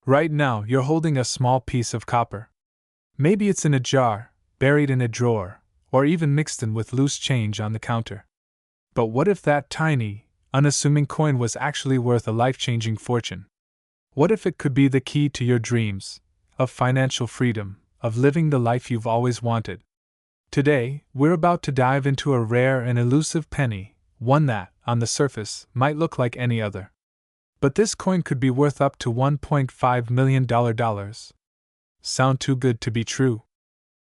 Right now, you're holding a small piece of copper. Maybe it's in a jar, buried in a drawer, or even mixed in with loose change on the counter. But what if that tiny, unassuming coin was actually worth a life-changing fortune? What if it could be the key to your dreams, of financial freedom, of living the life you've always wanted? Today, we're about to dive into a rare and elusive penny, one that, on the surface, might look like any other. But this coin could be worth up to $1.5 million. Sound too good to be true?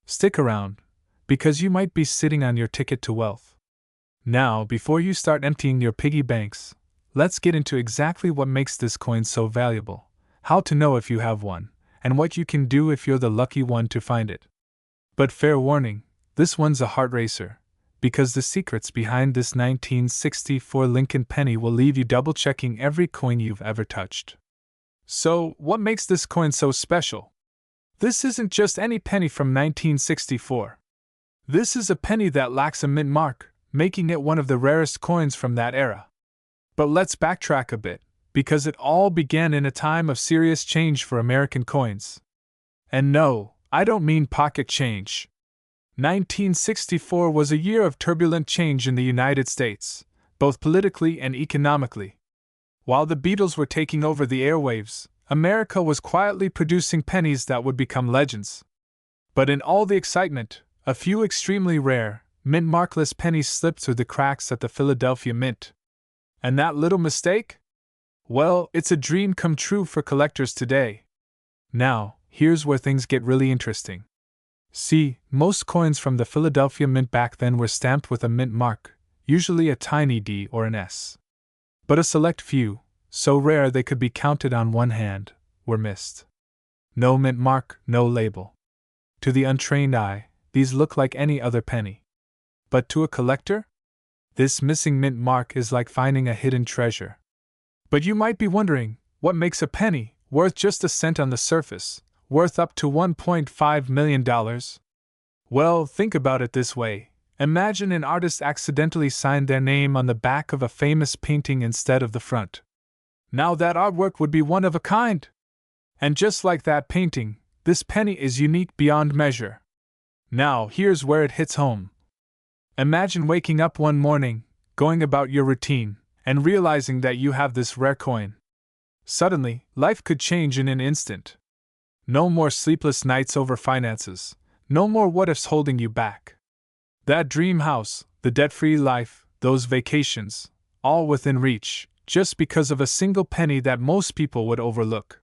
Stick around, because you might be sitting on your ticket to wealth. Now, before you start emptying your piggy banks, let's get into exactly what makes this coin so valuable, how to know if you have one, and what you can do if you're the lucky one to find it. But fair warning, this one's a heart racer, because the secrets behind this 1964 Lincoln penny will leave you double-checking every coin you've ever touched. So, what makes this coin so special? This isn't just any penny from 1964. This is a penny that lacks a mint mark, making it one of the rarest coins from that era. But let's backtrack a bit, because it all began in a time of serious change for American coins. And no, I don't mean pocket change. 1964 was a year of turbulent change in the United States, both politically and economically. While the Beatles were taking over the airwaves, America was quietly producing pennies that would become legends. But in all the excitement, a few extremely rare, mint-markless pennies slipped through the cracks at the Philadelphia Mint. And that little mistake? Well, it's a dream come true for collectors today. Now, here's where things get really interesting. See, most coins from the Philadelphia Mint back then were stamped with a mint mark, usually a tiny D or an S. But a select few, so rare they could be counted on one hand, were missed. No mint mark, no label. To the untrained eye, these look like any other penny. But to a collector? This missing mint mark is like finding a hidden treasure. But you might be wondering, what makes a penny, worth just a cent on the surface, worth up to $1.5 million? Well, think about it this way. Imagine an artist accidentally signed their name on the back of a famous painting instead of the front. Now that artwork would be one of a kind. And just like that painting, this penny is unique beyond measure. Now, here's where it hits home. Imagine waking up one morning, going about your routine, and realizing that you have this rare coin. Suddenly, life could change in an instant. No more sleepless nights over finances, no more what-ifs holding you back. That dream house, the debt-free life, those vacations, all within reach, just because of a single penny that most people would overlook.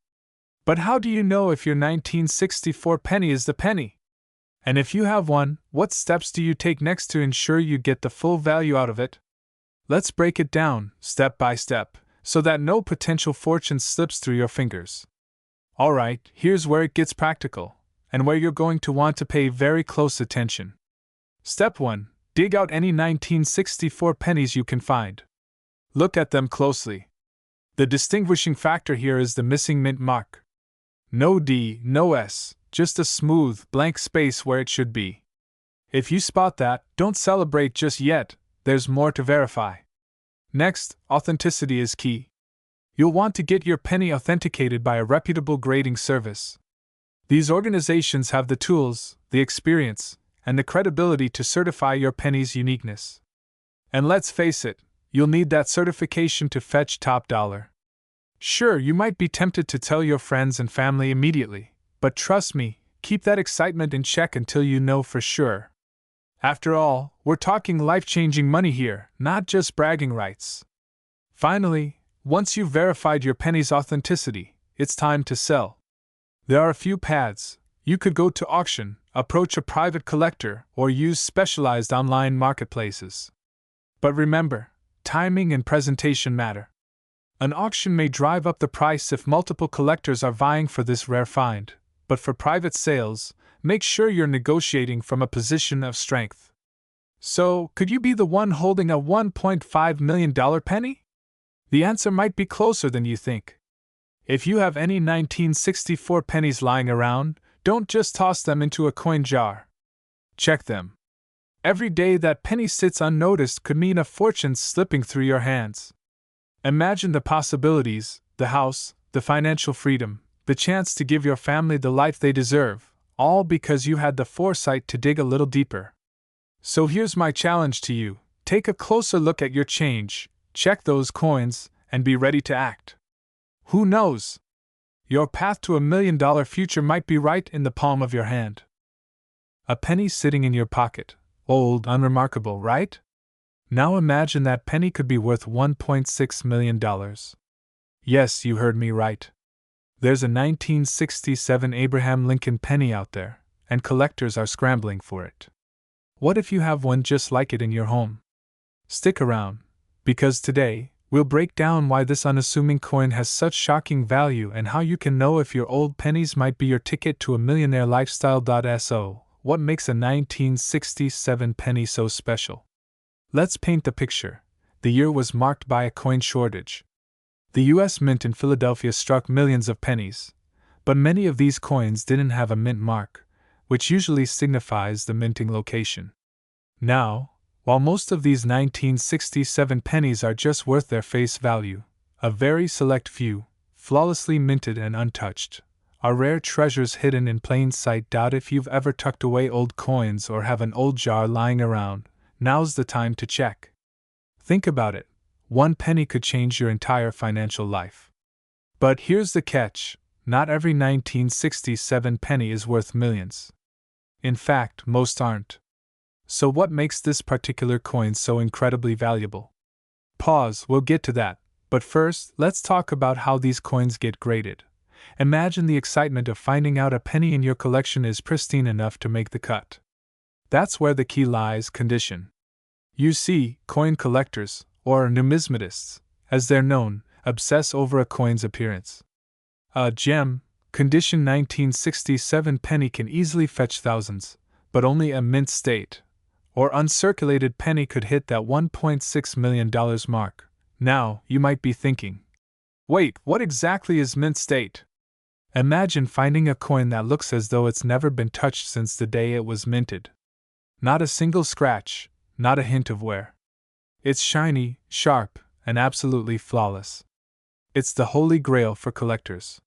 But how do you know if your 1964 penny is the penny? And if you have one, what steps do you take next to ensure you get the full value out of it? Let's break it down, step by step, so that no potential fortune slips through your fingers. Alright, here's where it gets practical, and where you're going to want to pay very close attention. Step 1. Dig out any 1964 pennies you can find. Look at them closely. The distinguishing factor here is the missing mint mark. No D, no S, just a smooth, blank space where it should be. If you spot that, don't celebrate just yet, there's more to verify. Next, authenticity is key. You'll want to get your penny authenticated by a reputable grading service. These organizations have the tools, the experience, and the credibility to certify your penny's uniqueness. And let's face it, you'll need that certification to fetch top dollar. Sure, you might be tempted to tell your friends and family immediately, but trust me, keep that excitement in check until you know for sure. After all, we're talking life-changing money here, not just bragging rights. Finally, once you've verified your penny's authenticity, it's time to sell. There are a few paths. You could go to auction, approach a private collector, or use specialized online marketplaces. But remember, timing and presentation matter. An auction may drive up the price if multiple collectors are vying for this rare find, but for private sales, make sure you're negotiating from a position of strength. So, could you be the one holding a $1.5 million penny? The answer might be closer than you think. If you have any 1964 pennies lying around, don't just toss them into a coin jar. Check them. Every day that penny sits unnoticed could mean a fortune slipping through your hands. Imagine the possibilities, the house, the financial freedom, the chance to give your family the life they deserve, all because you had the foresight to dig a little deeper. So here's my challenge to you: take a closer look at your change, check those coins, and be ready to act. Who knows? Your path to $1 million future might be right in the palm of your hand. A penny sitting in your pocket. Old, unremarkable, right? Now imagine that penny could be worth $1.6 million. Yes, you heard me right. There's a 1967 Abraham Lincoln penny out there, and collectors are scrambling for it. What if you have one just like it in your home? Stick around, because today, we'll break down why this unassuming coin has such shocking value and how you can know if your old pennies might be your ticket to a millionaire lifestyle. So, what makes a 1967 penny so special? Let's paint the picture. The year was marked by a coin shortage. The U.S. Mint in Philadelphia struck millions of pennies, but many of these coins didn't have a mint mark, which usually signifies the minting location. Now, while most of these 1967 pennies are just worth their face value, a very select few, flawlessly minted and untouched, are rare treasures hidden in plain sight. If you've ever tucked away old coins or have an old jar lying around, now's the time to check. Think about it. One penny could change your entire financial life. But here's the catch: not every 1967 penny is worth millions. In fact, most aren't. So what makes this particular coin so incredibly valuable? Pause, we'll get to that, but first, let's talk about how these coins get graded. Imagine the excitement of finding out a penny in your collection is pristine enough to make the cut. That's where the key lies: condition. You see, coin collectors, or numismatists, as they're known, obsess over a coin's appearance. A gem, condition 1967 penny can easily fetch thousands, but only a mint state, or uncirculated penny could hit that $1.6 million mark. Now, you might be thinking, wait, what exactly is mint state? Imagine finding a coin that looks as though it's never been touched since the day it was minted. Not a single scratch, not a hint of wear. It's shiny, sharp, and absolutely flawless. It's the holy grail for collectors.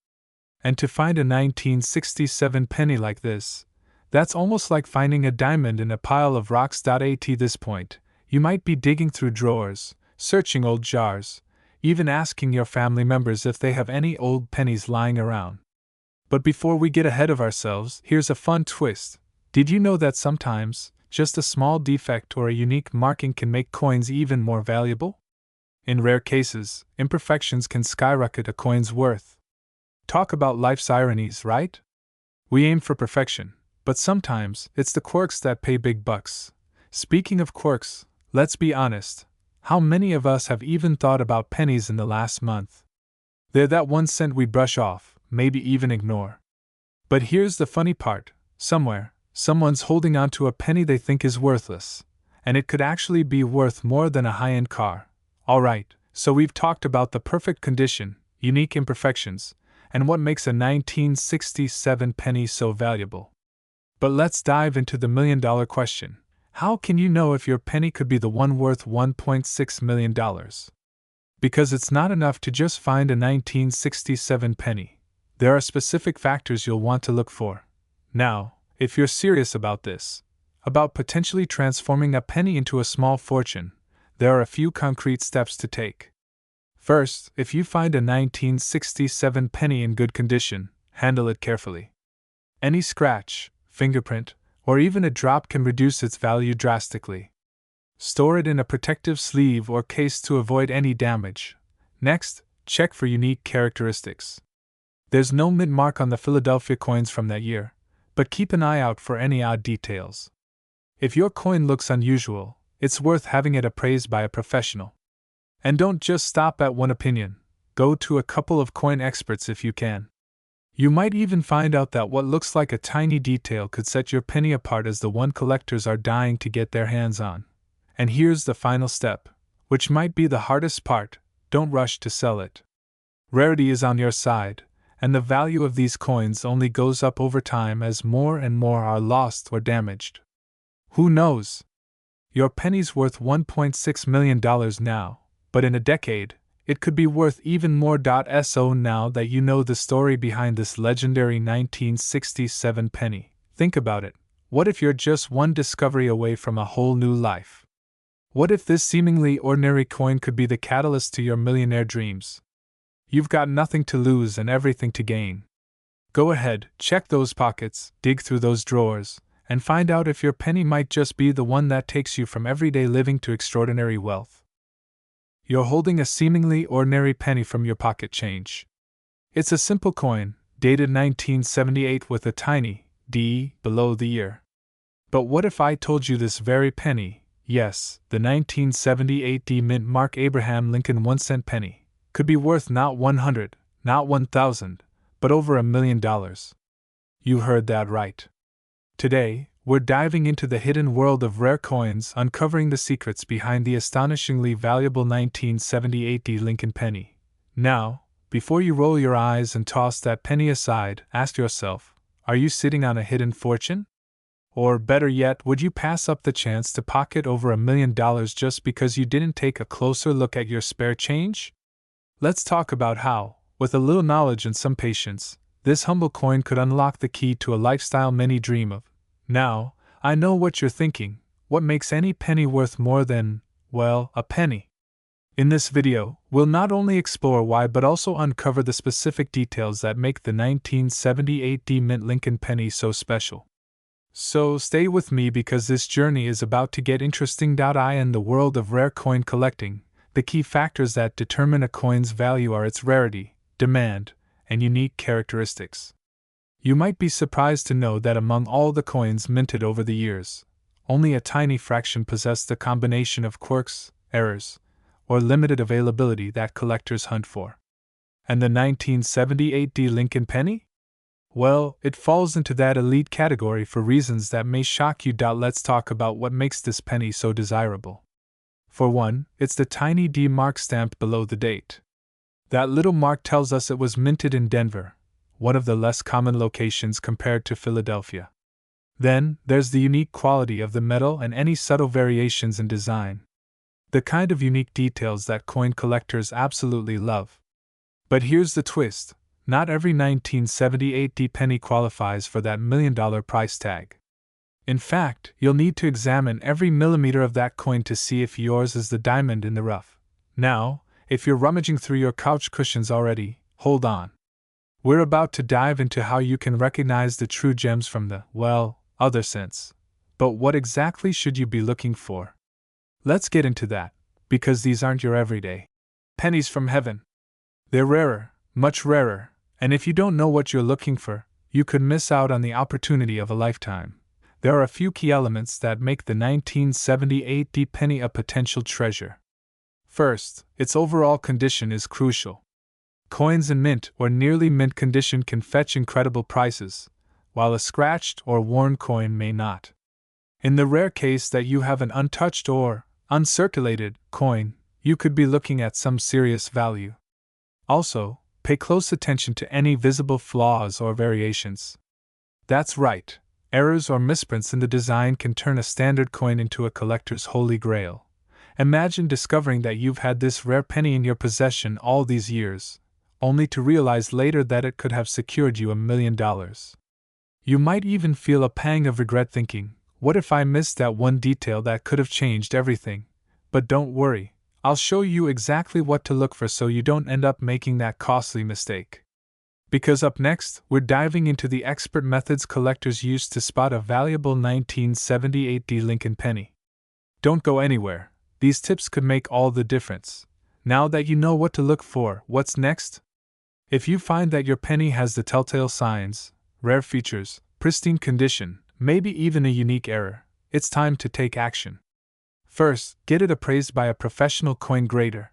And to find a 1967 penny like this, that's almost like finding a diamond in a pile of rocks. At this point, you might be digging through drawers, searching old jars, even asking your family members if they have any old pennies lying around. But before we get ahead of ourselves, here's a fun twist. Did you know that sometimes, just a small defect or a unique marking can make coins even more valuable? In rare cases, imperfections can skyrocket a coin's worth. Talk about life's ironies, right? We aim for perfection, but sometimes it's the quirks that pay big bucks. Speaking of quirks, let's be honest. How many of us have even thought about pennies in the last month? They're that 1 cent we brush off, maybe even ignore. But here's the funny part: somewhere, someone's holding on to a penny they think is worthless, and it could actually be worth more than a high-end car. Alright, so we've talked about the perfect condition, unique imperfections, and what makes a 1967 penny so valuable. But let's dive into the million-dollar question. How can you know if your penny could be the one worth $1.6 million? Because it's not enough to just find a 1967 penny. There are specific factors you'll want to look for. Now, if you're serious about this, about potentially transforming a penny into a small fortune, there are a few concrete steps to take. First, if you find a 1967 penny in good condition, handle it carefully. Any scratch, fingerprint, or even a drop can reduce its value drastically. Store it in a protective sleeve or case to avoid any damage. Next, check for unique characteristics. There's no mint mark on the Philadelphia coins from that year, but keep an eye out for any odd details. If your coin looks unusual, it's worth having it appraised by a professional. And don't just stop at one opinion. Go to a couple of coin experts if you can. You might even find out that what looks like a tiny detail could set your penny apart as the one collectors are dying to get their hands on. And here's the final step, which might be the hardest part: don't rush to sell it. Rarity is on your side, and the value of these coins only goes up over time as more and more are lost or damaged. Who knows? Your penny's worth $1.6 million now, but in a decade, it could be worth even more. So now that you know the story behind this legendary 1967 penny, think about it. What if you're just one discovery away from a whole new life? What if this seemingly ordinary coin could be the catalyst to your millionaire dreams? You've got nothing to lose and everything to gain. Go ahead, check those pockets, dig through those drawers, and find out if your penny might just be the one that takes you from everyday living to extraordinary wealth. You're holding a seemingly ordinary penny from your pocket change. It's a simple coin, dated 1978 with a tiny D below the year. But what if I told you this very penny, yes, the 1978 D mint Mark Abraham Lincoln 1-cent penny, could be worth not 100, not 1,000, but over $1 million? You heard that right. Today, we're diving into the hidden world of rare coins, uncovering the secrets behind the astonishingly valuable 1978 D Lincoln penny. Now, before you roll your eyes and toss that penny aside, ask yourself, are you sitting on a hidden fortune? Or better yet, would you pass up the chance to pocket over $1 million just because you didn't take a closer look at your spare change? Let's talk about how, with a little knowledge and some patience, this humble coin could unlock the key to a lifestyle many dream of. Now, I know what you're thinking. What makes any penny worth more than, well, a penny? In this video, we'll not only explore why but also uncover the specific details that make the 1978 D Mint Lincoln penny so special. So stay with me because this journey is about to get interesting. In the world of rare coin collecting, the key factors that determine a coin's value are its rarity, demand, and unique characteristics. You might be surprised to know that among all the coins minted over the years, only a tiny fraction possess the combination of quirks, errors, or limited availability that collectors hunt for. And the 1978 D Lincoln penny? Well, it falls into that elite category for reasons that may shock you. Let's talk about what makes this penny so desirable. For one, it's the tiny D mark stamped below the date. That little mark tells us it was minted in Denver, one of the less common locations compared to Philadelphia. Then, there's the unique quality of the metal and any subtle variations in design. The kind of unique details that coin collectors absolutely love. But here's the twist. Not every 1978 D penny qualifies for that $1 million price tag. In fact, you'll need to examine every millimeter of that coin to see if yours is the diamond in the rough. Now, if you're rummaging through your couch cushions already, hold on. We're about to dive into how you can recognize the true gems from the, well, other scents. But what exactly should you be looking for? Let's get into that, because these aren't your everyday pennies from heaven. They're rarer, much rarer. And if you don't know what you're looking for, you could miss out on the opportunity of a lifetime. There are a few key elements that make the 1978 D penny a potential treasure. First, its overall condition is crucial. Coins in mint or nearly mint condition can fetch incredible prices, while a scratched or worn coin may not. In the rare case that you have an untouched or uncirculated coin, you could be looking at some serious value. Also, pay close attention to any visible flaws or variations. That's right, errors or misprints in the design can turn a standard coin into a collector's holy grail. Imagine discovering that you've had this rare penny in your possession all these years, only to realize later that it could have secured you $1 million. You might even feel a pang of regret thinking, what if I missed that one detail that could have changed everything? But don't worry. I'll show you exactly what to look for so you don't end up making that costly mistake. Because up next, we're diving into the expert methods collectors use to spot a valuable 1978 D Lincoln penny. Don't go anywhere. These tips could make all the difference. Now that you know what to look for, what's next? If you find that your penny has the telltale signs, rare features, pristine condition, maybe even a unique error, it's time to take action. First, get it appraised by a professional coin grader.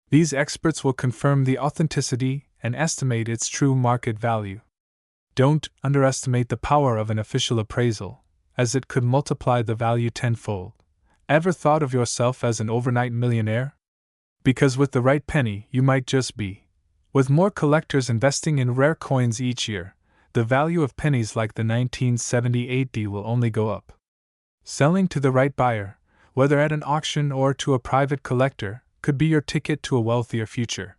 These experts will confirm the authenticity and estimate its true market value. Don't underestimate the power of an official appraisal, as it could multiply the value tenfold. Ever thought of yourself as an overnight millionaire? Because with the right penny, you might just be. With more collectors investing in rare coins each year, the value of pennies like the 1978 D will only go up. Selling to the right buyer, whether at an auction or to a private collector, could be your ticket to a wealthier future.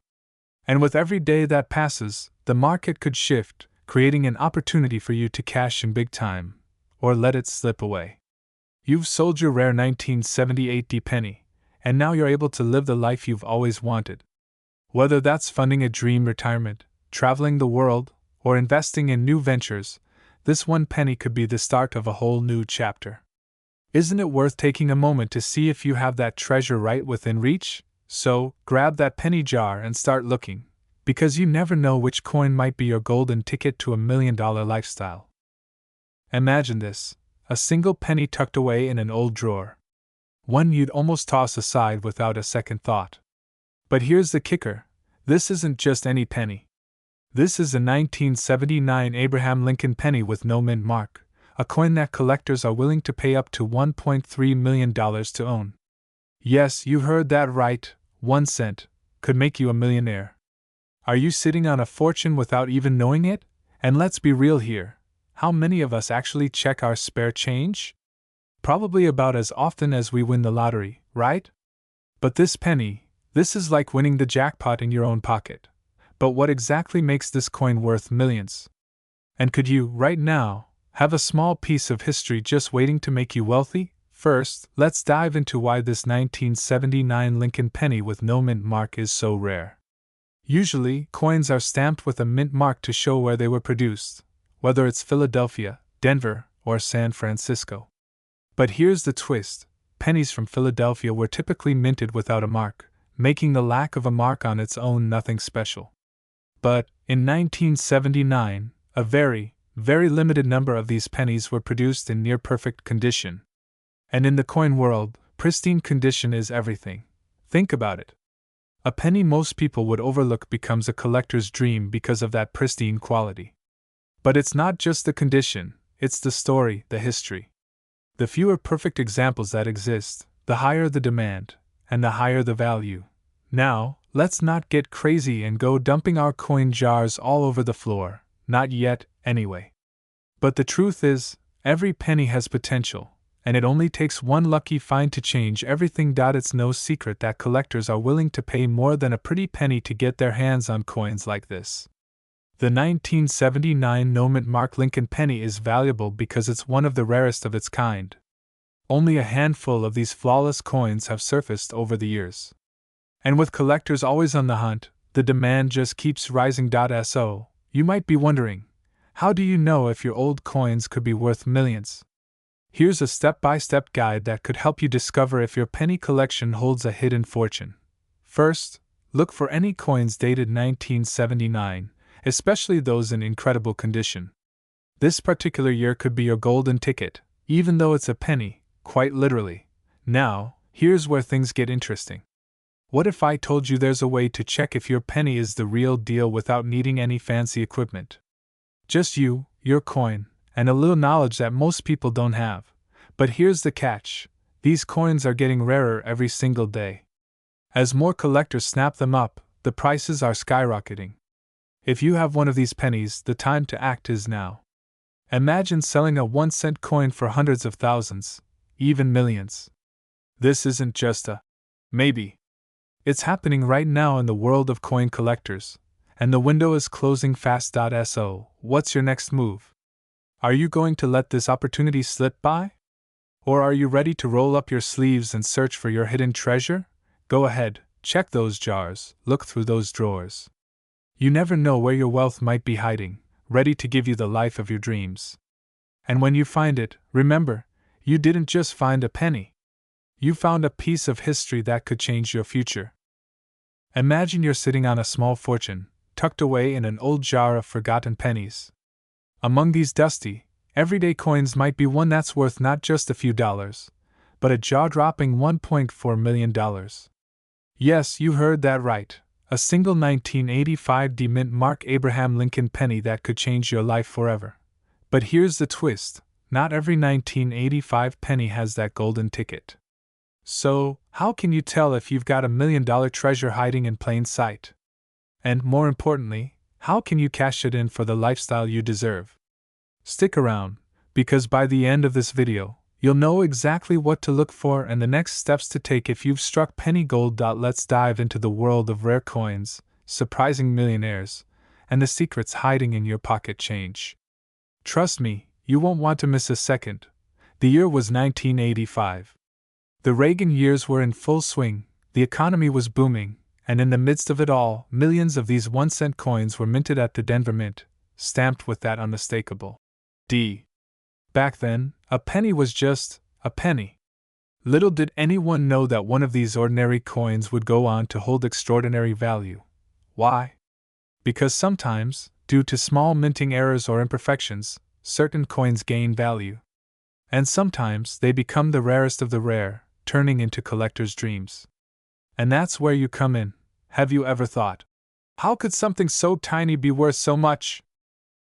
And with every day that passes, the market could shift, creating an opportunity for you to cash in big time, or let it slip away. You've sold your rare 1978 penny, and now you're able to live the life you've always wanted. Whether that's funding a dream retirement, traveling the world, or investing in new ventures, this one penny could be the start of a whole new chapter. Isn't it worth taking a moment to see if you have that treasure right within reach? So, grab that penny jar and start looking, because you never know which coin might be your golden ticket to $1 million lifestyle. Imagine this: a single penny tucked away in an old drawer. One you'd almost toss aside without a second thought. But here's the kicker: this isn't just any penny. This is a 1979 Abraham Lincoln penny with no mint mark, a coin that collectors are willing to pay up to $1.3 million to own. Yes, you heard that right, 1 cent could make you a millionaire. Are you sitting on a fortune without even knowing it? And let's be real here, how many of us actually check our spare change? Probably about as often as we win the lottery, right? But this penny, this is like winning the jackpot in your own pocket. But what exactly makes this coin worth millions? And could you, right now, have a small piece of history just waiting to make you wealthy? First, let's dive into why this 1979 Lincoln penny with no mint mark is so rare. Usually, coins are stamped with a mint mark to show where they were produced, whether it's Philadelphia, Denver, or San Francisco. But here's the twist: pennies from Philadelphia were typically minted without a mark, making the lack of a mark on its own nothing special. But, in 1979, a very limited number of these pennies were produced in near-perfect condition. And in the coin world, pristine condition is everything. Think about it. A penny most people would overlook becomes a collector's dream because of that pristine quality. But it's not just the condition, it's the story, the history. The fewer perfect examples that exist, the higher the demand, and the higher the value. Now, let's not get crazy and go dumping our coin jars all over the floor, not yet, anyway. But the truth is, every penny has potential, and it only takes one lucky find to change everything. It's no secret that collectors are willing to pay more than a pretty penny to get their hands on coins like this. The 1979 no mint mark Lincoln penny is valuable because it's one of the rarest of its kind. Only a handful of these flawless coins have surfaced over the years. And with collectors always on the hunt, the demand just keeps rising. So, you might be wondering, how do you know if your old coins could be worth millions? Here's a step-by-step guide that could help you discover if your penny collection holds a hidden fortune. First, look for any coins dated 1979, especially those in incredible condition. This particular year could be your golden ticket, even though it's a penny, quite literally. Now, here's where things get interesting. What if I told you there's a way to check if your penny is the real deal without needing any fancy equipment? Just you, your coin, and a little knowledge that most people don't have. But here's the catch: these coins are getting rarer every single day. As more collectors snap them up, the prices are skyrocketing. If you have one of these pennies, the time to act is now. Imagine selling a 1-cent coin for hundreds of thousands, even millions. This isn't just a maybe. It's happening right now in the world of coin collectors, and the window is closing fast. So, what's your next move? Are you going to let this opportunity slip by? Or are you ready to roll up your sleeves and search for your hidden treasure? Go ahead, check those jars, look through those drawers. You never know where your wealth might be hiding, ready to give you the life of your dreams. And when you find it, remember, you didn't just find a penny. You found a piece of history that could change your future. Imagine you're sitting on a small fortune, tucked away in an old jar of forgotten pennies. Among these dusty, everyday coins might be one that's worth not just a few dollars, but a jaw-dropping $1.4 million. Yes, you heard that right. A single 1985 mint mark Abraham Lincoln penny that could change your life forever. But here's the twist: not every 1985 penny has that golden ticket. So, how can you tell if you've got $1 million treasure hiding in plain sight? And more importantly, how can you cash it in for the lifestyle you deserve? Stick around, because by the end of this video, You'll know exactly what to look for and the next steps to take if you've struck penny gold. Let's dive into the world of rare coins, surprising millionaires, and the secrets hiding in your pocket change. Trust me, you won't want to miss a second. The year was 1985. The Reagan years were in full swing, the economy was booming, and in the midst of it all, millions of these 1-cent coins were minted at the Denver Mint, stamped with that unmistakable D. Back then, a penny was just a penny. Little did anyone know that one of these ordinary coins would go on to hold extraordinary value. Why? Because sometimes, due to small minting errors or imperfections, certain coins gain value. And sometimes they become the rarest of the rare, turning into collectors' dreams. And that's where you come in. Have you ever thought, how could something so tiny be worth so much?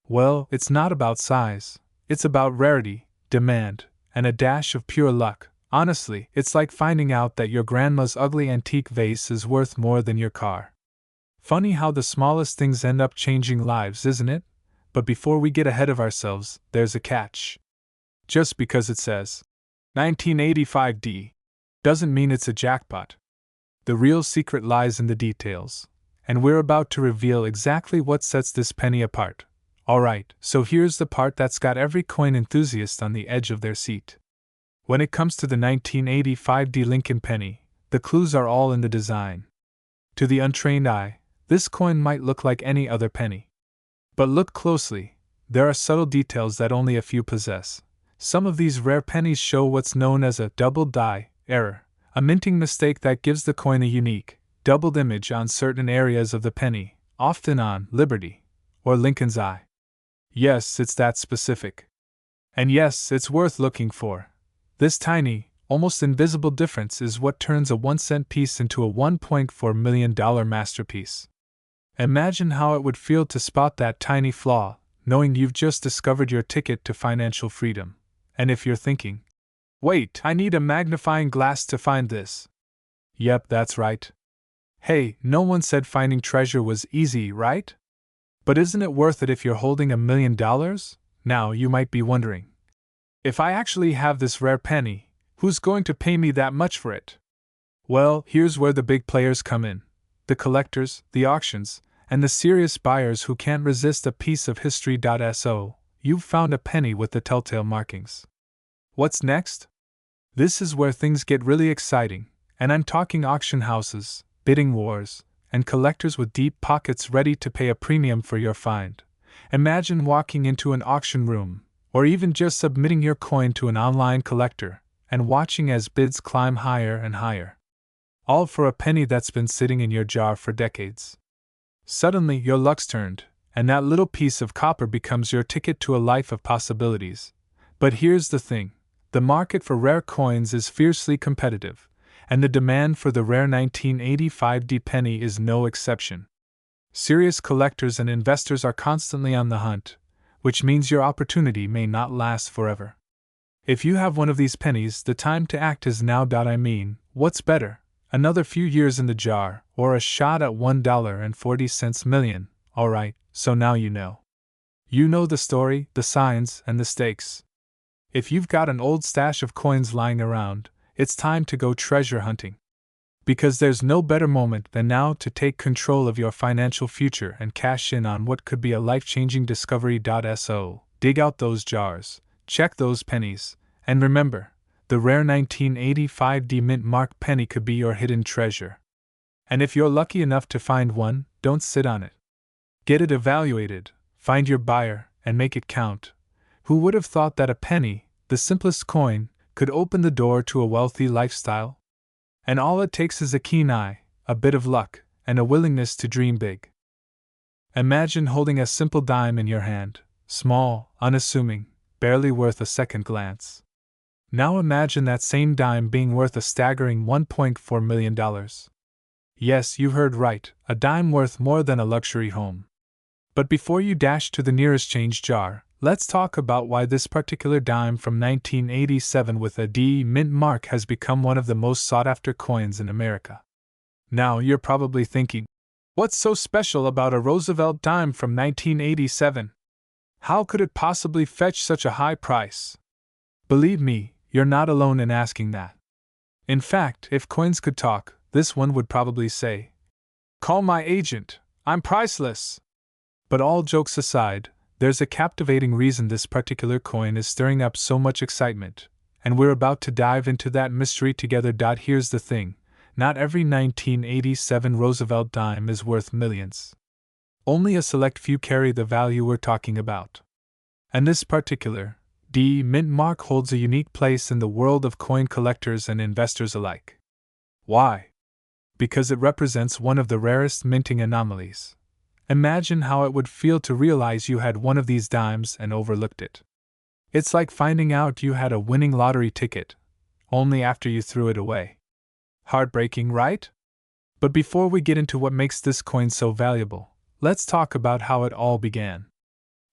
Well, it's not about size. It's about rarity, demand, and a dash of pure luck. Honestly, it's like finding out that your grandma's ugly antique vase is worth more than your car. Funny how the smallest things end up changing lives, isn't it? But before we get ahead of ourselves, there's a catch. Just because it says 1985D doesn't mean it's a jackpot. The real secret lies in the details, and we're about to reveal exactly what sets this penny apart. Alright, so here's the part that's got every coin enthusiast on the edge of their seat. When it comes to the 1985D Lincoln penny, the clues are all in the design. To the untrained eye, this coin might look like any other penny. But look closely, there are subtle details that only a few possess. Some of these rare pennies show what's known as a double die error, a minting mistake that gives the coin a unique, doubled image on certain areas of the penny, often on Liberty or Lincoln's eye. Yes, it's that specific. And yes, it's worth looking for. This tiny, almost invisible difference is what turns a 1-cent piece into a $1.4 million masterpiece. Imagine how it would feel to spot that tiny flaw, knowing you've just discovered your ticket to financial freedom. And if you're thinking, wait, I need a magnifying glass to find this. Yep, that's right. Hey, no one said finding treasure was easy, right? But isn't it worth it if you're holding $1 million? Now, you might be wondering, if I actually have this rare penny, who's going to pay me that much for it? Well, here's where the big players come in. The collectors, the auctions, and the serious buyers who can't resist a piece of history. So, you've found a penny with the telltale markings. What's next? This is where things get really exciting, and I'm talking auction houses, bidding wars, and collectors with deep pockets ready to pay a premium for your find. Imagine walking into an auction room, or even just submitting your coin to an online collector, and watching as bids climb higher and higher. All for a penny that's been sitting in your jar for decades. Suddenly, your luck's turned, and that little piece of copper becomes your ticket to a life of possibilities. But here's the thing. The market for rare coins is fiercely competitive, and the demand for the rare 1985D penny is no exception. Serious collectors and investors are constantly on the hunt, which means your opportunity may not last forever. If you have one of these pennies, the time to act is now. What's better? Another few years in the jar, or a shot at $1.40 million? Alright, so now you know. You know the story, the signs, and the stakes. If you've got an old stash of coins lying around, it's time to go treasure hunting. Because there's no better moment than now to take control of your financial future and cash in on what could be a life-changing discovery. So, dig out those jars, check those pennies, and remember, the rare 1985D mint mark penny could be your hidden treasure. And if you're lucky enough to find one, don't sit on it. Get it evaluated, find your buyer, and make it count. Who would have thought that a penny, the simplest coin, could open the door to a wealthy lifestyle? And all it takes is a keen eye, a bit of luck, and a willingness to dream big. Imagine holding a simple dime in your hand, small, unassuming, barely worth a second glance. Now imagine that same dime being worth a staggering $1.4 million. Yes, you heard right, a dime worth more than a luxury home. But before you dash to the nearest change jar, let's talk about why this particular dime from 1987 with a D mint mark has become one of the most sought-after coins in America. Now you're probably thinking, what's so special about a Roosevelt dime from 1987? How could it possibly fetch such a high price? Believe me, you're not alone in asking that. In fact, if coins could talk, this one would probably say, "Call my agent, I'm priceless." But all jokes aside, there's a captivating reason this particular coin is stirring up so much excitement, and we're about to dive into that mystery together. Here's the thing, not every 1987 Roosevelt dime is worth millions. Only a select few carry the value we're talking about. And this particular mint mark holds a unique place in the world of coin collectors and investors alike. Why? Because it represents one of the rarest minting anomalies. Imagine how it would feel to realize you had one of these dimes and overlooked it. It's like finding out you had a winning lottery ticket, only after you threw it away. Heartbreaking, right? But before we get into what makes this coin so valuable, let's talk about how it all began.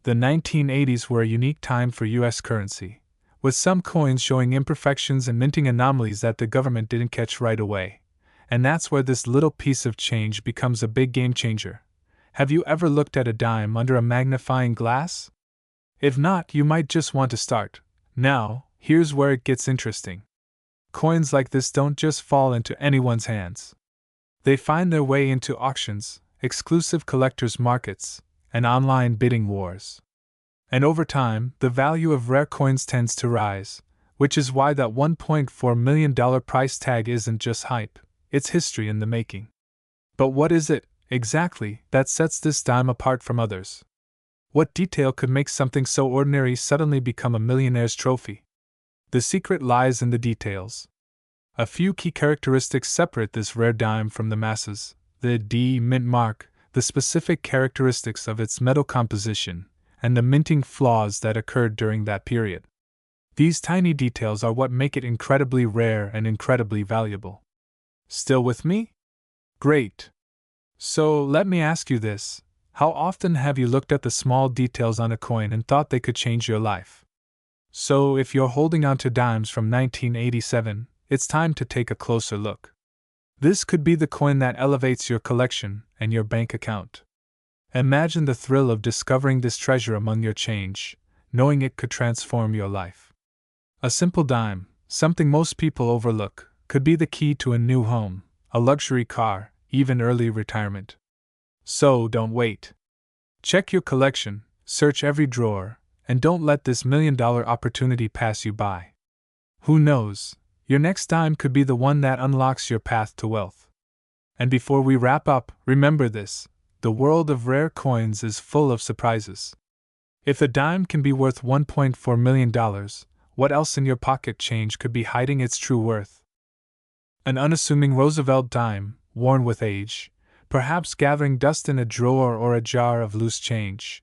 The 1980s were a unique time for US currency, with some coins showing imperfections and minting anomalies that the government didn't catch right away. And that's where this little piece of change becomes a big game changer. Have you ever looked at a dime under a magnifying glass? If not, you might just want to start. Now, here's where it gets interesting. Coins like this don't just fall into anyone's hands. They find their way into auctions, exclusive collectors' markets, and online bidding wars. And over time, the value of rare coins tends to rise, which is why that $1.4 million price tag isn't just hype, it's history in the making. But what is it, exactly, that sets this dime apart from others? What detail could make something so ordinary suddenly become a millionaire's trophy? The secret lies in the details. A few key characteristics separate this rare dime from the masses: the mint mark, the specific characteristics of its metal composition, and the minting flaws that occurred during that period. These tiny details are what make it incredibly rare and incredibly valuable. Still with me? Great! So let me ask you this. How often have you looked at the small details on a coin and thought they could change your life? So if you're holding on to dimes from 1987, it's time to take a closer look. This could be the coin that elevates your collection and your bank account. Imagine the thrill of discovering this treasure among your change, knowing it could transform your life. A simple dime, something most people overlook, could be the key to a new home, a luxury car, even early retirement. So don't wait. Check your collection, search every drawer, and don't let this million-dollar opportunity pass you by. Who knows, your next dime could be the one that unlocks your path to wealth. And before we wrap up, remember this: the world of rare coins is full of surprises. If a dime can be worth $1.4 million, what else in your pocket change could be hiding its true worth? An unassuming Roosevelt dime, worn with age, perhaps gathering dust in a drawer or a jar of loose change.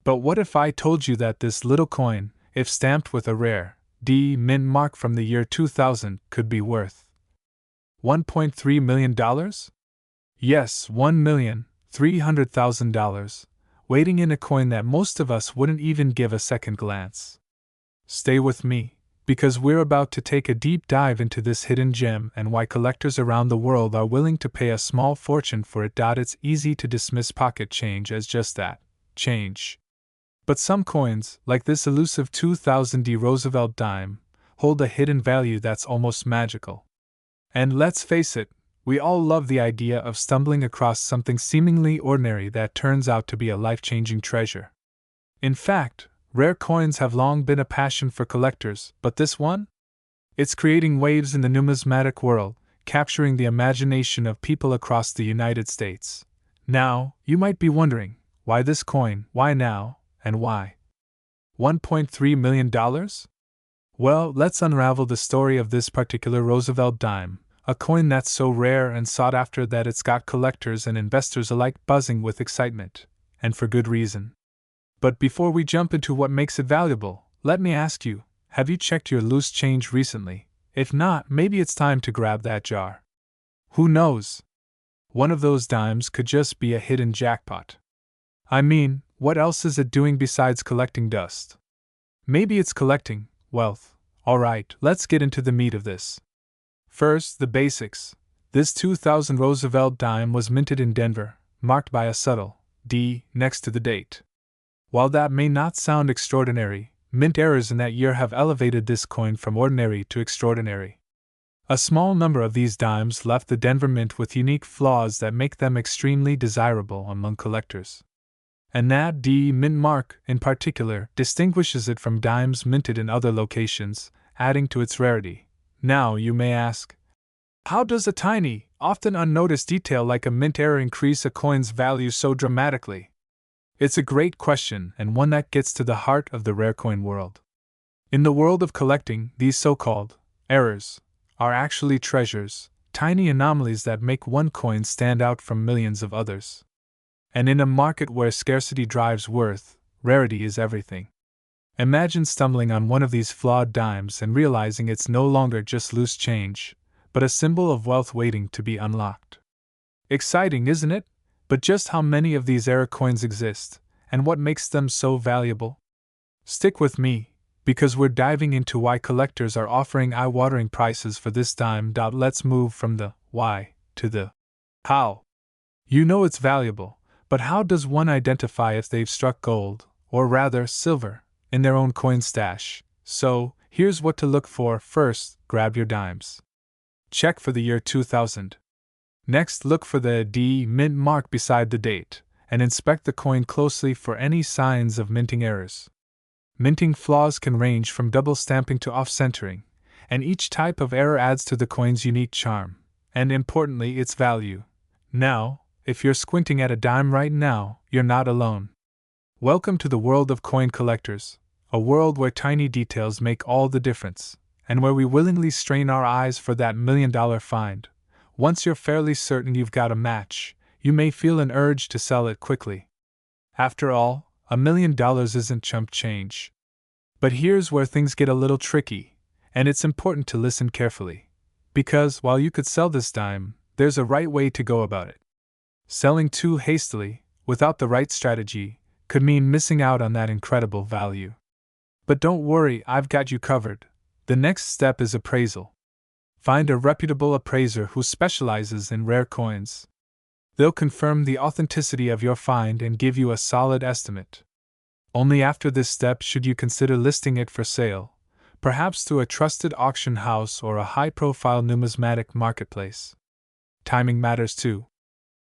But what if I told you that this little coin, if stamped with a rare mint mark from the year 2000, could be worth $1.3 million? Yes, $1,300,000, waiting in a coin that most of us wouldn't even give a second glance. Stay with me, because we're about to take a deep dive into this hidden gem and why collectors around the world are willing to pay a small fortune for it. It's easy to dismiss pocket change as just that, change. But some coins, like this elusive 2000 Roosevelt dime, hold a hidden value that's almost magical. And let's face it, we all love the idea of stumbling across something seemingly ordinary that turns out to be a life-changing treasure. In fact, rare coins have long been a passion for collectors, but this one? It's creating waves in the numismatic world, capturing the imagination of people across the United States. Now, you might be wondering, why this coin, why now, and why? $1.3 million? Well, let's unravel the story of this particular Roosevelt dime, a coin that's so rare and sought after that it's got collectors and investors alike buzzing with excitement, and for good reason. But before we jump into what makes it valuable, let me ask you, have you checked your loose change recently? If not, maybe it's time to grab that jar. Who knows? One of those dimes could just be a hidden jackpot. I mean, what else is it doing besides collecting dust? Maybe it's collecting wealth. Alright, let's get into the meat of this. First, the basics. This 2000 Roosevelt dime was minted in Denver, marked by a subtle D next to the date. While that may not sound extraordinary, mint errors in that year have elevated this coin from ordinary to extraordinary. A small number of these dimes left the Denver Mint with unique flaws that make them extremely desirable among collectors. And that D mint mark, in particular, distinguishes it from dimes minted in other locations, adding to its rarity. Now, you may ask, how does a tiny, often unnoticed detail like a mint error increase a coin's value so dramatically? It's a great question and one that gets to the heart of the rare coin world. In the world of collecting, these so-called errors are actually treasures, tiny anomalies that make one coin stand out from millions of others. And in a market where scarcity drives worth, rarity is everything. Imagine stumbling on one of these flawed dimes and realizing it's no longer just loose change, but a symbol of wealth waiting to be unlocked. Exciting, isn't it? But just how many of these error coins exist, and what makes them so valuable? Stick with me, because we're diving into why collectors are offering eye-watering prices for this dime. Let's move from the why to the how. You know it's valuable, but how does one identify if they've struck gold, or rather silver, in their own coin stash? So, here's what to look for. First, grab your dimes. Check for the year 2000. Next, look for the D mint mark beside the date, and inspect the coin closely for any signs of minting errors. Minting flaws can range from double stamping to off-centering, and each type of error adds to the coin's unique charm, and importantly, its value. Now, if you're squinting at a dime right now, you're not alone. Welcome to the world of coin collectors, a world where tiny details make all the difference, and where we willingly strain our eyes for that million-dollar find. Once you're fairly certain you've got a match, you may feel an urge to sell it quickly. After all, $1 million isn't chump change. But here's where things get a little tricky, and it's important to listen carefully. Because while you could sell this dime, there's a right way to go about it. Selling too hastily, without the right strategy, could mean missing out on that incredible value. But don't worry, I've got you covered. The next step is appraisal. Find a reputable appraiser who specializes in rare coins. They'll confirm the authenticity of your find and give you a solid estimate. Only after this step should you consider listing it for sale, perhaps through a trusted auction house or a high-profile numismatic marketplace. Timing matters too.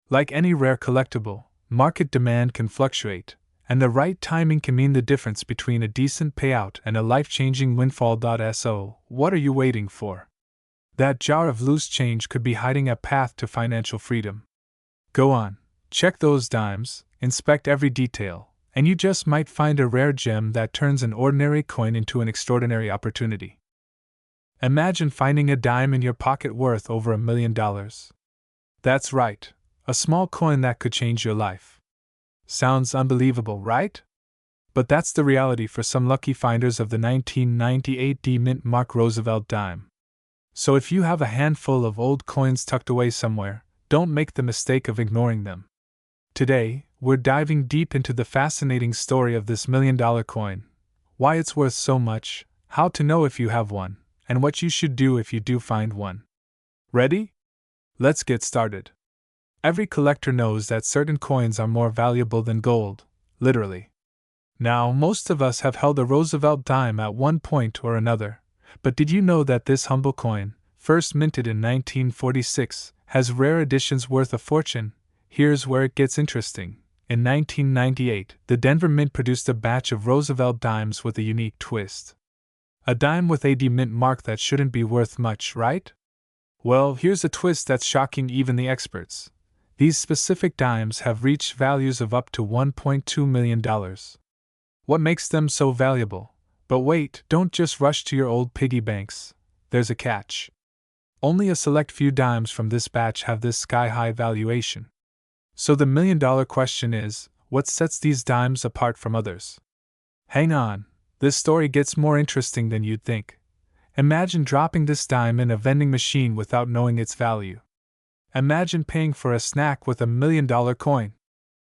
Like any rare collectible, market demand can fluctuate, and the right timing can mean the difference between a decent payout and a life-changing windfall. So, what are you waiting for? That jar of loose change could be hiding a path to financial freedom. Go on, check those dimes, inspect every detail, and you just might find a rare gem that turns an ordinary coin into an extraordinary opportunity. Imagine finding a dime in your pocket worth over $1 million. That's right, a small coin that could change your life. Sounds unbelievable, right? But that's the reality for some lucky finders of the 1998 D mint mark Roosevelt dime. So if you have a handful of old coins tucked away somewhere, don't make the mistake of ignoring them. Today, we're diving deep into the fascinating story of this $1 million coin, why it's worth so much, how to know if you have one, and what you should do if you do find one. Ready? Let's get started. Every collector knows that certain coins are more valuable than gold, literally. Now, most of us have held a Roosevelt dime at one point or another, but did you know that this humble coin, first minted in 1946, has rare editions worth a fortune? Here's where it gets interesting. In 1998, the Denver Mint produced a batch of Roosevelt dimes with a unique twist. A dime with a D mint mark that shouldn't be worth much, right? Well, here's a twist that's shocking even the experts. These specific dimes have reached values of up to $1.2 million. What makes them so valuable? But wait, don't just rush to your old piggy banks. There's a catch. Only a select few dimes from this batch have this sky-high valuation. So the $1 million question is, what sets these dimes apart from others? Hang on, this story gets more interesting than you'd think. Imagine dropping this dime in a vending machine without knowing its value. Imagine paying for a snack with $1 million coin.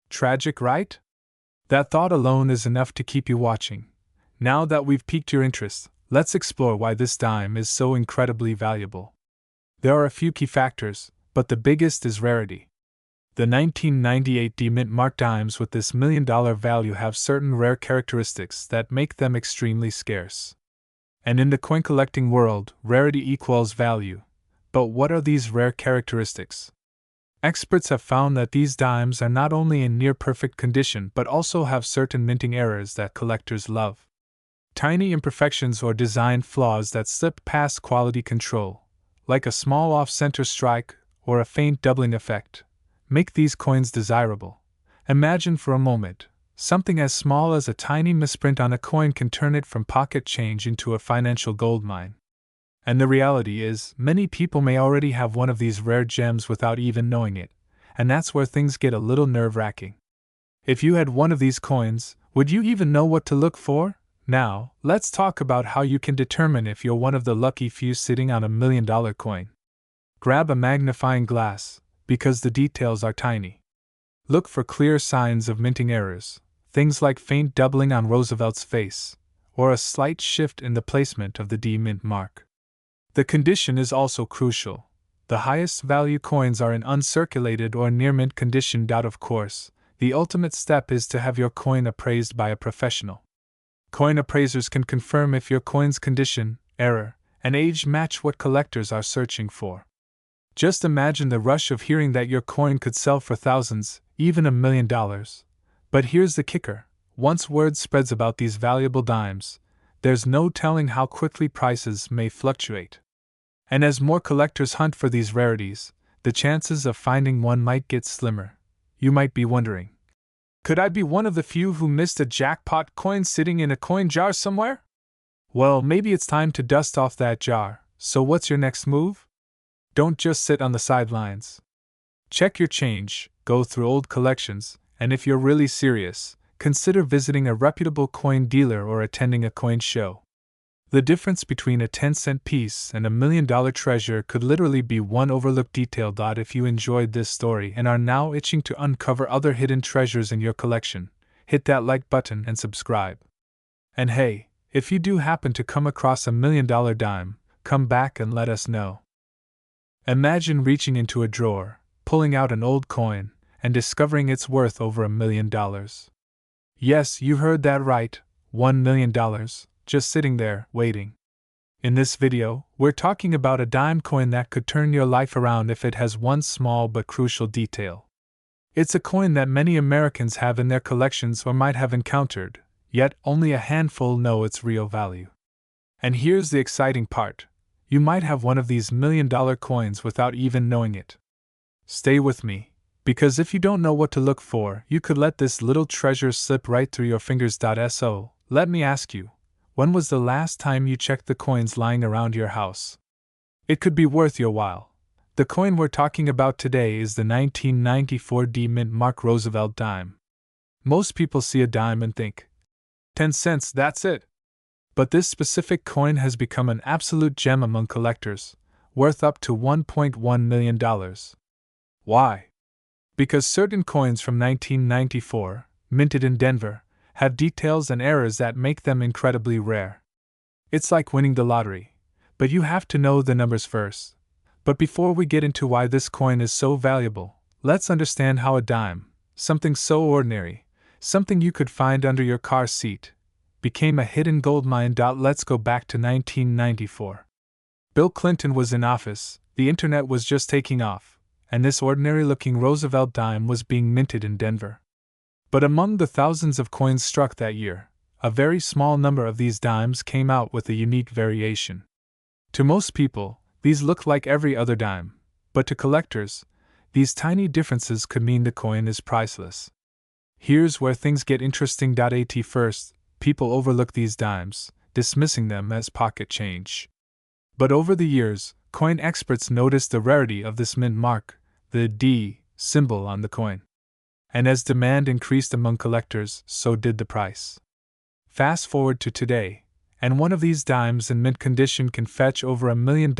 Tragic, right? That thought alone is enough to keep you watching. Now that we've piqued your interest, let's explore why this dime is so incredibly valuable. There are a few key factors, but the biggest is rarity. The 1998 D-Mint Mark dimes with this $1 million value have certain rare characteristics that make them extremely scarce. And in the coin collecting world, rarity equals value. But what are these rare characteristics? Experts have found that these dimes are not only in near-perfect condition but also have certain minting errors that collectors love. Tiny imperfections or design flaws that slip past quality control, like a small off-center strike or a faint doubling effect, make these coins desirable. Imagine for a moment, something as small as a tiny misprint on a coin can turn it from pocket change into a financial goldmine. And the reality is, many people may already have one of these rare gems without even knowing it, and that's where things get a little nerve-wracking. If you had one of these coins, would you even know what to look for? Now, let's talk about how you can determine if you're one of the lucky few sitting on a $1 million coin. Grab a magnifying glass, because the details are tiny. Look for clear signs of minting errors, things like faint doubling on Roosevelt's face, or a slight shift in the placement of the D-Mint mark. The condition is also crucial. The highest value coins are in uncirculated or near mint condition. Of course, the ultimate step is to have your coin appraised by a professional. Coin appraisers can confirm if your coin's condition, error, and age match what collectors are searching for. Just imagine the rush of hearing that your coin could sell for thousands, even $1 million. But here's the kicker: once word spreads about these valuable dimes, there's no telling how quickly prices may fluctuate. And as more collectors hunt for these rarities, the chances of finding one might get slimmer. You might be wondering, could I be one of the few who missed a jackpot coin sitting in a coin jar somewhere? Well, maybe it's time to dust off that jar. So what's your next move? Don't just sit on the sidelines. Check your change, go through old collections, and if you're really serious, consider visiting a reputable coin dealer or attending a coin show. The difference between a 10-cent piece and a $1 million treasure could literally be one overlooked detail. If you enjoyed this story and are now itching to uncover other hidden treasures in your collection, hit that like button and subscribe. And hey, if you do happen to come across a $1 million dime, come back and let us know. Imagine reaching into a drawer, pulling out an old coin, and discovering it's worth over $1 million. Yes, you heard that right, $1 million, just sitting there, waiting. In this video, we're talking about a dime coin that could turn your life around if it has one small but crucial detail. It's a coin that many Americans have in their collections or might have encountered, yet only a handful know its real value. And here's the exciting part: you might have one of these $1 million coins without even knowing it. Stay with me, because if you don't know what to look for, you could let this little treasure slip right through your fingers. So, let me ask you, when was the last time you checked the coins lying around your house? It could be worth your while. The coin we're talking about today is the 1994 D-Mint Mark Roosevelt dime. Most people see a dime and think, 10 cents, that's it. But this specific coin has become an absolute gem among collectors, worth up to $1.1 million. Why? Because certain coins from 1994, minted in Denver, have details and errors that make them incredibly rare. It's like winning the lottery, but you have to know the numbers first. But before we get into why this coin is so valuable, let's understand how a dime, something so ordinary, something you could find under your car seat, became a hidden goldmine. Let's go back to 1994. Bill Clinton was in office, the internet was just taking off, and this ordinary-looking Roosevelt dime was being minted in Denver. But among the thousands of coins struck that year, a very small number of these dimes came out with a unique variation. To most people, these look like every other dime, but to collectors, these tiny differences could mean the coin is priceless. Here's where things get interesting. At first, people overlook these dimes, dismissing them as pocket change. But over the years, coin experts noticed the rarity of this mint mark, the D symbol on the coin. And as demand increased among collectors, so did the price. Fast forward to today, and one of these dimes in mint condition can fetch over $1 million.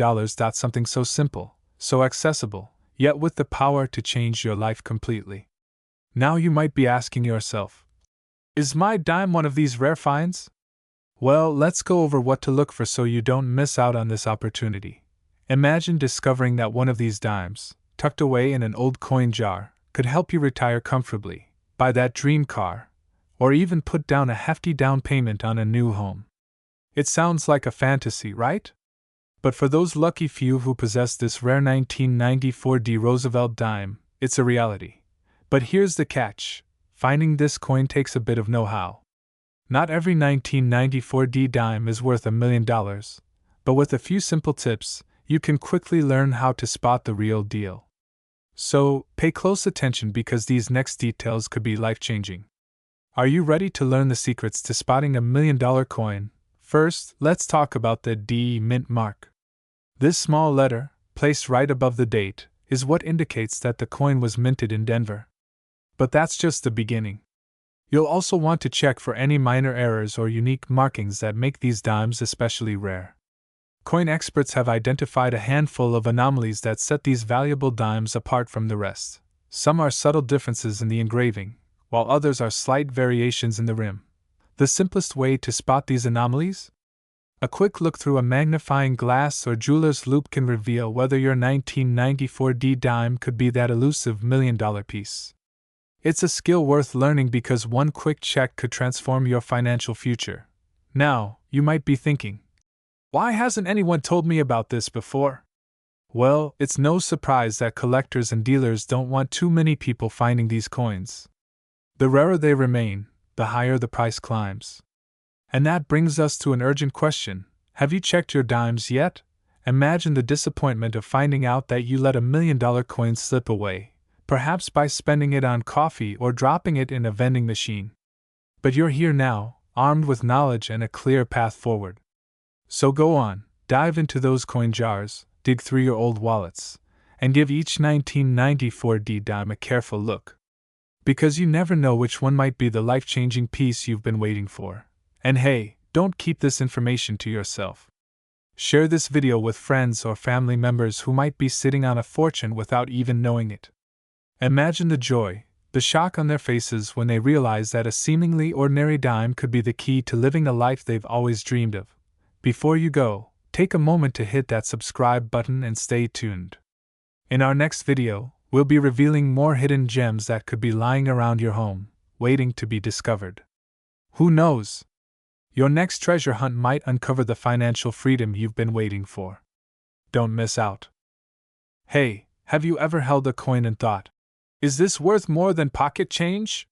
Something so simple, so accessible, yet with the power to change your life completely. Now you might be asking yourself, is my dime one of these rare finds? Well, let's go over what to look for so you don't miss out on this opportunity. Imagine discovering that one of these dimes, tucked away in an old coin jar, could help you retire comfortably, buy that dream car, or even put down a hefty down payment on a new home. It sounds like a fantasy, right? But for those lucky few who possess this rare 1994 Roosevelt dime, it's a reality. But here's the catch: finding this coin takes a bit of know-how. Not every 1994 dime is worth $1 million, but with a few simple tips, you can quickly learn how to spot the real deal. So, pay close attention because these next details could be life-changing. Are you ready to learn the secrets to spotting $1 million coin? First, let's talk about the D mint mark. This small letter, placed right above the date, is what indicates that the coin was minted in Denver. But that's just the beginning. You'll also want to check for any minor errors or unique markings that make these dimes especially rare. Coin experts have identified a handful of anomalies that set these valuable dimes apart from the rest. Some are subtle differences in the engraving, while others are slight variations in the rim. The simplest way to spot these anomalies? A quick look through a magnifying glass or jeweler's loupe can reveal whether your 1994 dime could be that elusive $1 million piece. It's a skill worth learning because one quick check could transform your financial future. Now, you might be thinking, why hasn't anyone told me about this before? Well, it's no surprise that collectors and dealers don't want too many people finding these coins. The rarer they remain, the higher the price climbs. And that brings us to an urgent question: have you checked your dimes yet? Imagine the disappointment of finding out that you let $1 million coin slip away, perhaps by spending it on coffee or dropping it in a vending machine. But you're here now, armed with knowledge and a clear path forward. So go on, dive into those coin jars, dig through your old wallets, and give each 1994 dime a careful look. Because you never know which one might be the life-changing piece you've been waiting for. And hey, don't keep this information to yourself. Share this video with friends or family members who might be sitting on a fortune without even knowing it. Imagine the joy, the shock on their faces when they realize that a seemingly ordinary dime could be the key to living the life they've always dreamed of. Before you go, take a moment to hit that subscribe button and stay tuned. In our next video, we'll be revealing more hidden gems that could be lying around your home, waiting to be discovered. Who knows? Your next treasure hunt might uncover the financial freedom you've been waiting for. Don't miss out. Hey, have you ever held a coin and thought, is this worth more than pocket change?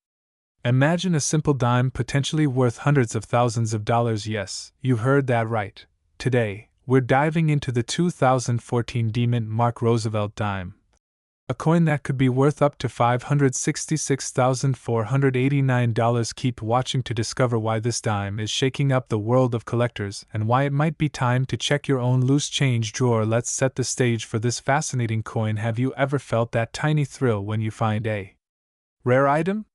Imagine a simple dime potentially worth hundreds of thousands of dollars. Yes, you heard that right. Today, we're diving into the 2014 mint mark Roosevelt dime. A coin that could be worth up to $566,489. Keep watching to discover why this dime is shaking up the world of collectors and why it might be time to check your own loose change drawer. Let's set the stage for this fascinating coin. Have you ever felt that tiny thrill when you find a rare item?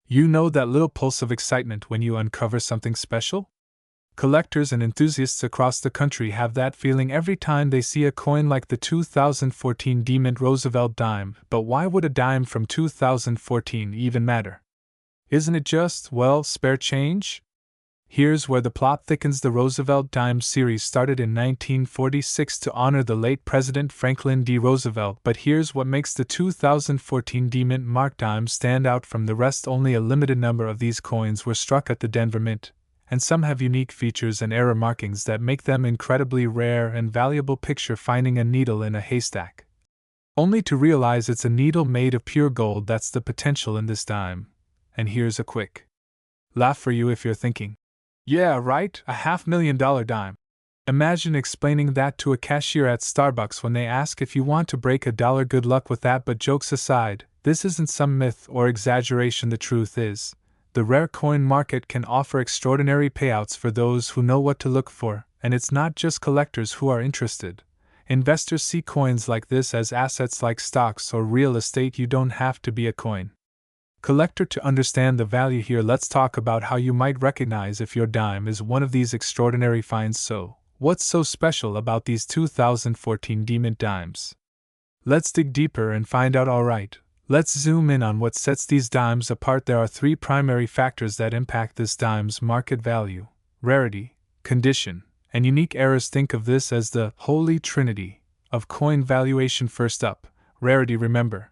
You know that little pulse of excitement when you uncover something special? Collectors and enthusiasts across the country have that feeling every time they see a coin like the 2014 mint Roosevelt dime. But why would a dime from 2014 even matter? Isn't it just, well, spare change? Here's where the plot thickens. The Roosevelt dime series started in 1946 to honor the late President Franklin D. Roosevelt, but here's what makes the 2014 mint mark dime stand out from the rest. Only a limited number of these coins were struck at the Denver Mint, and some have unique features and error markings that make them incredibly rare and valuable. Picture finding a needle in a haystack, only to realize it's a needle made of pure gold. That's the potential in this dime. And here's a quick laugh for you if you're thinking, yeah, right, a $500,000 dime. Imagine explaining that to a cashier at Starbucks when they ask if you want to break a dollar. Good luck with that. But jokes aside, this isn't some myth or exaggeration. The truth is, the rare coin market can offer extraordinary payouts for those who know what to look for, and it's not just collectors who are interested. Investors see coins like this as assets like stocks or real estate. You don't have to be a coin collector to understand the value here. Let's talk about how you might recognize if your dime is one of these extraordinary finds. So, what's so special about these 2014 mint dimes? Let's dig deeper and find out. Alright, let's zoom in on what sets these dimes apart. There are three primary factors that impact this dime's market value: rarity, condition, and unique errors. Think of this as the holy trinity of coin valuation. First up, rarity. Remember,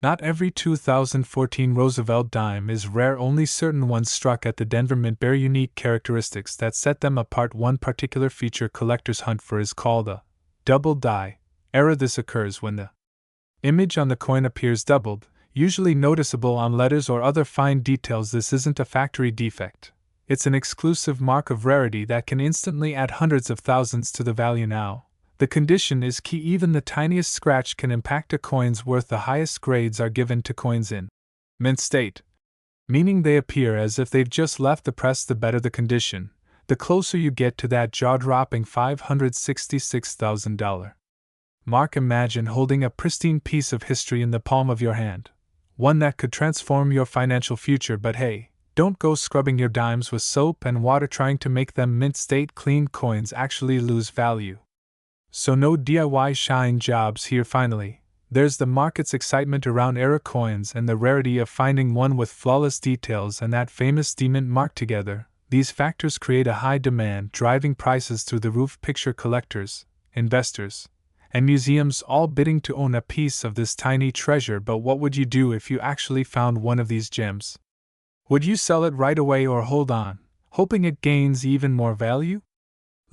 Not every 2014 Roosevelt dime is rare, only certain ones struck at the Denver Mint bear unique characteristics that set them apart. One particular feature collectors hunt for is called a double die error. This occurs when the image on the coin appears doubled, usually noticeable on letters or other fine details. This isn't a factory defect. It's an exclusive mark of rarity that can instantly add hundreds of thousands to the value. Now, the condition is key. Even the tiniest scratch can impact a coin's worth. The highest grades are given to coins in mint state, meaning they appear as if they've just left the press. The better the condition, the closer you get to that jaw-dropping $566,000 mark. Imagine holding a pristine piece of history in the palm of your hand, one that could transform your financial future. But hey, don't go scrubbing your dimes with soap and water trying to make them mint state clean. Coins actually lose value. So no DIY shine jobs here. Finally, there's the market's excitement around era coins and the rarity of finding one with flawless details and that famous demint mark. Together, these factors create a high demand, driving prices through the roof. Picture collectors, investors, and museums all bidding to own a piece of this tiny treasure. But what would you do if you actually found one of these gems? Would you sell it right away or hold on, hoping it gains even more value?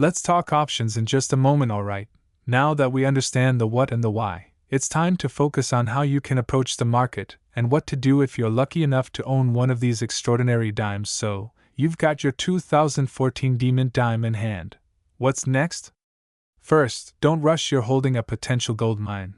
Let's talk options in just a moment. Alright, now that we understand the what and the why, it's time to focus on how you can approach the market and what to do if you're lucky enough to own one of these extraordinary dimes. So, you've got your 2014 demint dime in hand. What's next? First, don't rush. You're holding a potential gold mine,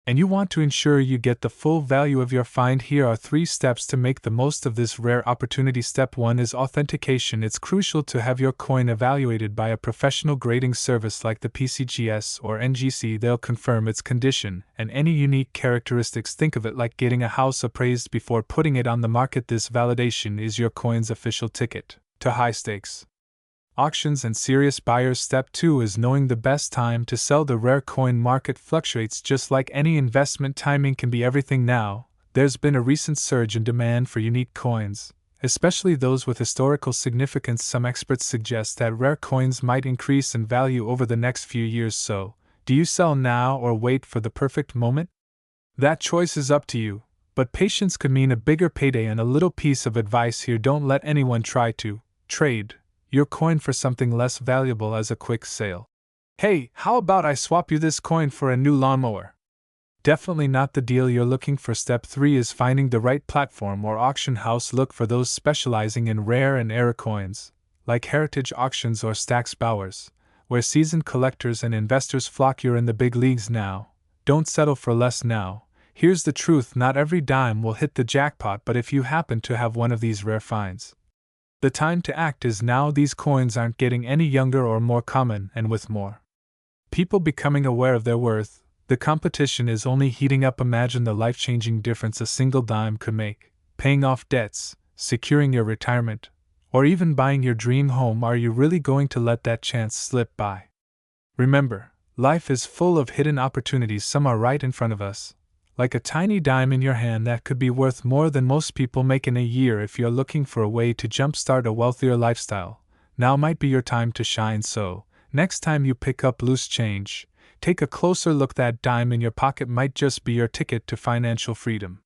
and you want to ensure you get the full value of your find. Here are 3 steps to make the most of this rare opportunity. Step 1 is authentication. It's crucial to have your coin evaluated by a professional grading service like the PCGS or NGC. They'll confirm its condition and any unique characteristics. Think of it like getting a house appraised before putting it on the market. This validation is your coin's official ticket to high stakes auctions and serious buyers. Step 2 is knowing the best time to sell. The rare coin market fluctuates just like any investment. Timing can be everything. Now, there's been a recent surge in demand for unique coins, especially those with historical significance. Some experts suggest that rare coins might increase in value over the next few years. So, do you sell now or wait for the perfect moment? That choice is up to you, but patience could mean a bigger payday. And a little piece of advice here: don't let anyone try to trade your coin for something less valuable as a quick sale. Hey, how about I swap you this coin for a new lawnmower? Definitely not the deal you're looking for. Step 3 is finding the right platform or auction house. Look for those specializing in rare and era coins, like Heritage Auctions or Stack's Bowers, where seasoned collectors and investors flock. You're in the big leagues now. Don't settle for less. Now, here's the truth: not every dime will hit the jackpot, but if you happen to have one of these rare finds, the time to act is now. These coins aren't getting any younger or more common, and with more people becoming aware of their worth, the competition is only heating up. Imagine the life-changing difference a single dime could make, paying off debts, securing your retirement, or even buying your dream home. Are you really going to let that chance slip by? Remember, life is full of hidden opportunities. Some are right in front of us, like a tiny dime in your hand that could be worth more than most people make in a year. If you're looking for a way to jumpstart a wealthier lifestyle, now might be your time to shine. So, next time you pick up loose change, take a closer look. That dime in your pocket might just be your ticket to financial freedom.